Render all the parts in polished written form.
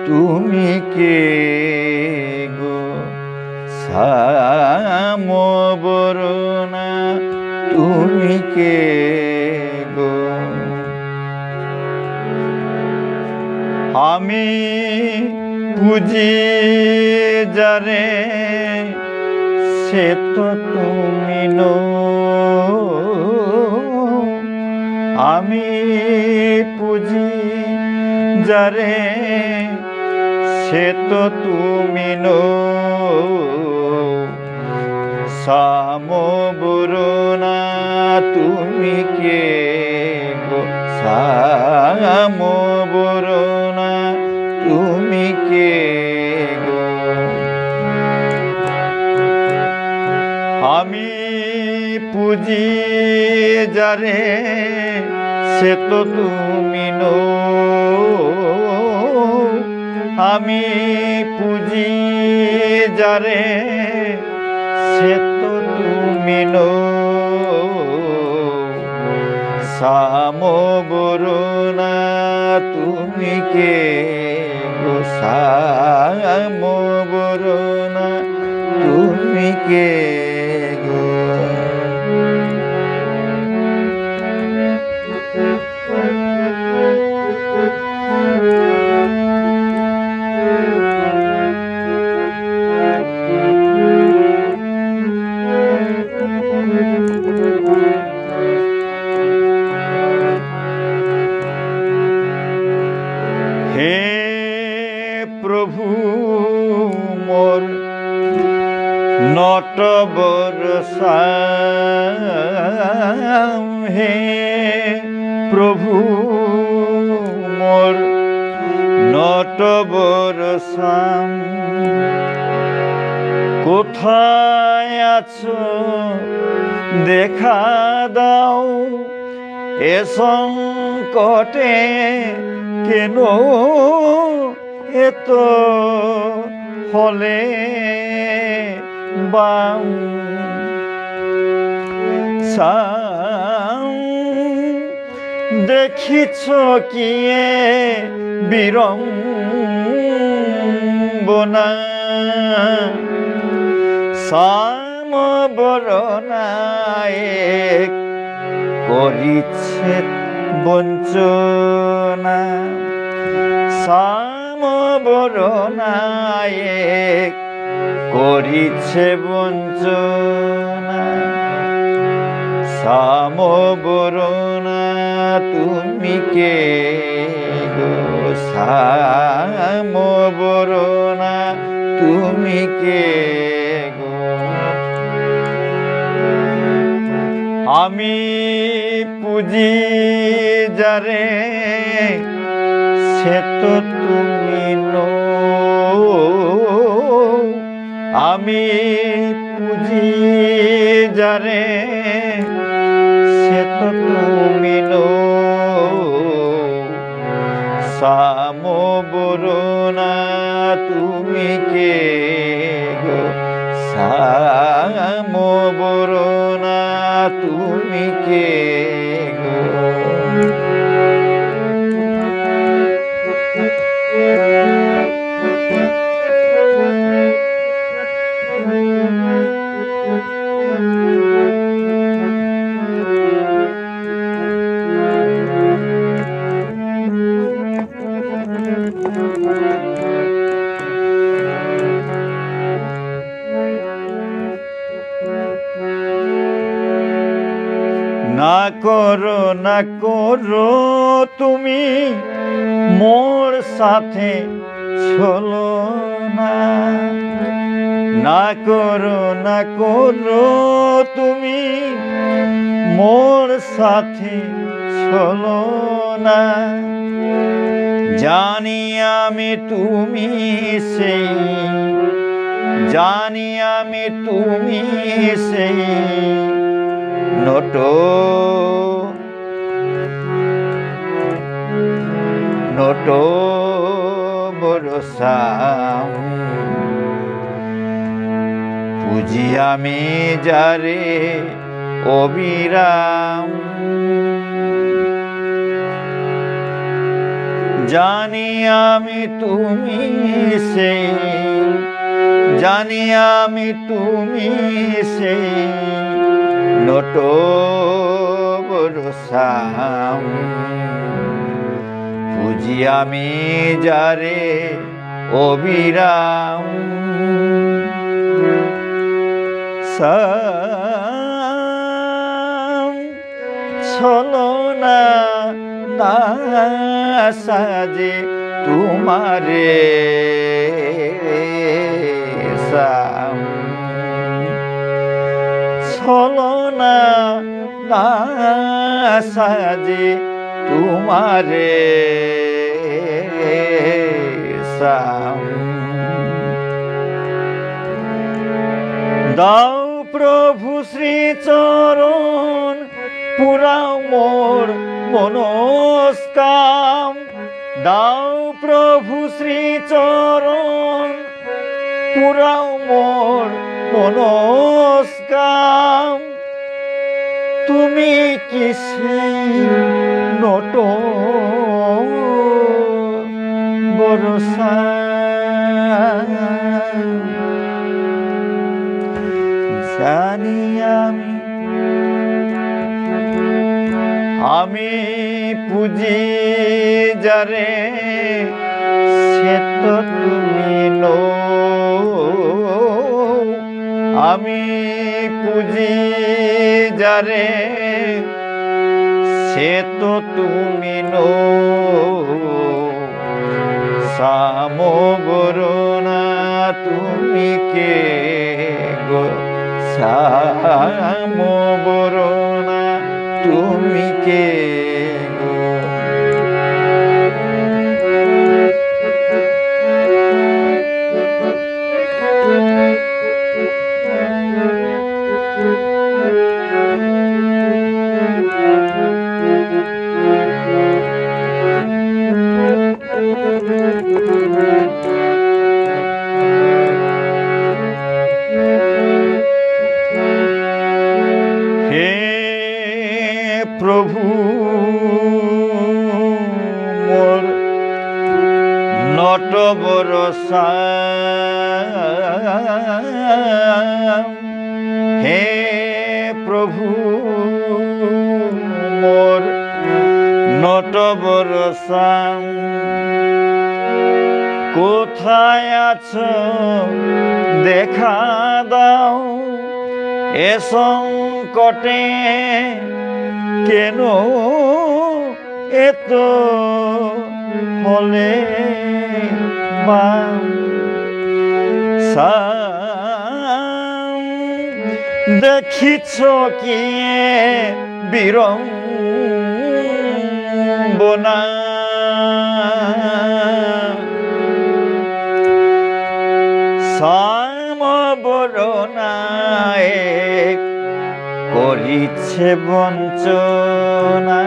তুমি কে গো শ্যামবরণা তুমি কে গো আমি পুজি যারে সে তো তুমি নো আমি পুজি যারে সে তো তুমি নো শ্যামবরণা তুমি কে গো শ্যামবরণা তুমি কে গো আমি পুজি যারে সে তো তুমি নো আমি পুজি যারে সে তো তুমি নো শ্যামবরণা তুমি কে গো শ্যামবরণা তুমি কে গো হে প্রভু মোর নটবর শ্যাম হে প্রভু মোর নটবর শ্যাম কোথায় আছো দেখা দাও এ সংকটে কেন এত হলে বাম সাম দেখিছ কিয়ে বিড়ম্বনা শ্যামবরণায় করিছে বঞ্চনা শ্যামবরণায় করিছে বঞ্চনা শ্যামবরণা তুমি কে গো শ্যামবরণা তুমি কে গো আমি পুজি যারে সে তো তুমি নো আমি পুজি যারে সে তো তুমি নো শ্যামবরণা তুমি কে গো শ্যামবরণা তুমি কে গো না করো তুমি মোর সাথে ছলনা না করো তুমি মোর সাথে ছলনা জানি আমি তুমি সেই জানি আমি তুমি সেই নটো বরসাম পুজি আমি যারে অবিরাম জানি আমি তুমি সেই, জানি আমি তুমি সেই নটবরসাম। বুঝি আমি যারে অবিরাম, ছলনা না সাজে তোমারে সাম, ছলনা না সাজে তোমারে সাম। দাও প্রভু শ্রী চরণ পুরাও মোর মনস্কাম, দাও প্রভু শ্রী চরণ পুরাও মোর মনস্কাম। তুমি কি সেই নটবরসাম। জানি আমি পুজি যারে সে তো তুমি নো, আমি পুজি যারে সে তো তুমি নো। সামবরণা তুমি কে গো, সামবরণা তুমি কে গো। প্রভু মোর নটবরসাম, হে প্রভু মোর নটবরসাম। কোথায় আছো দেখা দাও এ সংকটে, কেন এত হলে দেখিছ কি বিড়ম্বনা, সামবরণায় করিছে বঞ্চনা,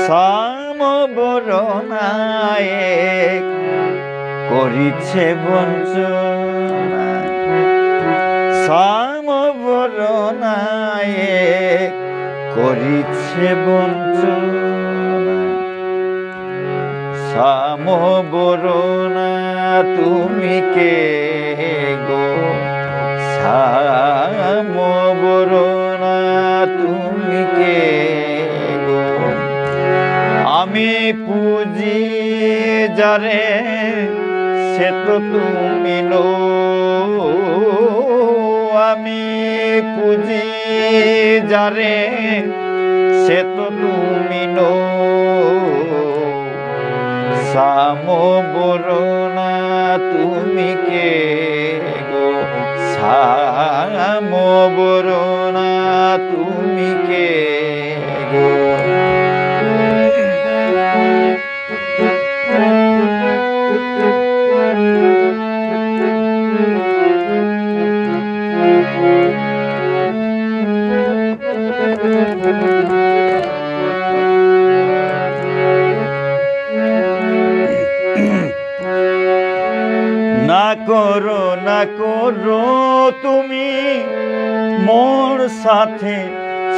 সামবরণায় করিছে বঞ্চনা, সামবরণায় করিছে বঞ্চনা। সামবরণা তুমি কে গো, সামবরণা তুমি কে গো। আমি পুজি যারে সে তো তুমি নো, আমি পুজি যারে সে তো তুমি নো। সামবরণা তুমি কে গো, সামবরণা তুমি কে গো। না করো তুমি মোর সাথে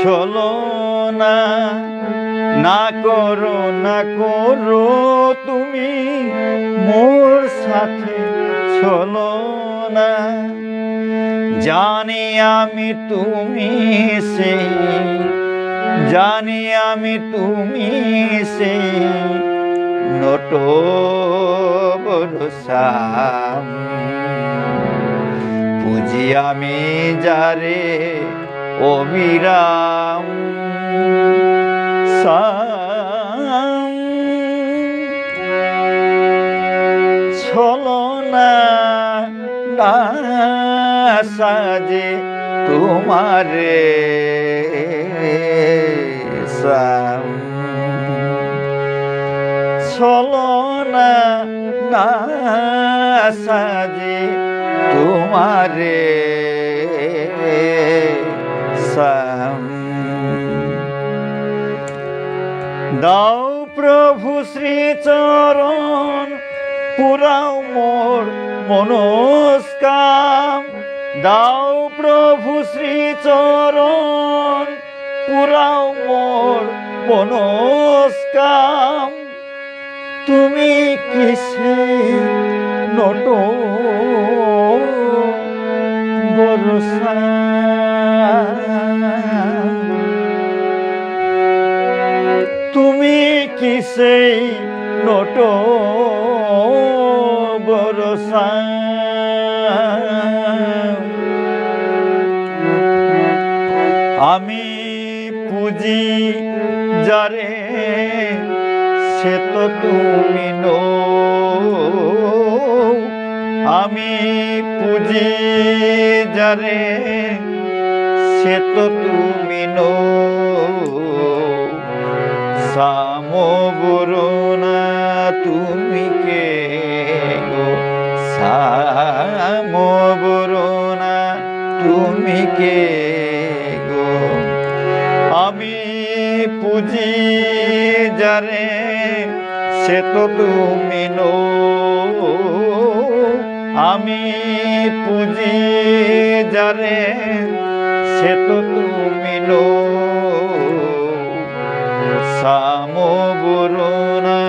চলো না, না করো তুমি মোর সাথে চলো না, জানি আমি তুমি সে, জানি আমি তুমি সে নট বরসাম, বুঝি আমি যারে অবিরাম সাম। চলো না না সাজে তোমারে সাম, চলো না না সাজে তোমারে সাম। দাও প্রভু শ্রীচরণ পুরাও মোর মনস্কাম, দাও প্রভু শ্রীচরণ পুরাও মোর মনস্কাম, তুমি কিসে নট বরসা, তুমি কিসে নট বরসা। আমি পুজি যারে সে তো তুমি নো, আমি পুজি যারে সে তো তুমি নো, সামবরণা তুমি কে গো, সামবরণা তুমি কে গো। আমি পুজি যারে সে তো তুমি নো, আমি পুজি যারে সে তো তুমি নো, সামবরণা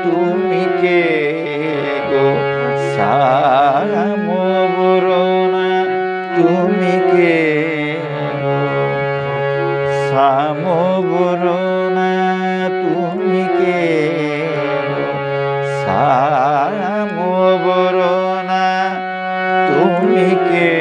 তুমি কে গো, সামবরণা তুমি কে গো, সামবরণা তুমি কে গো, সামবরণা তুমি কে।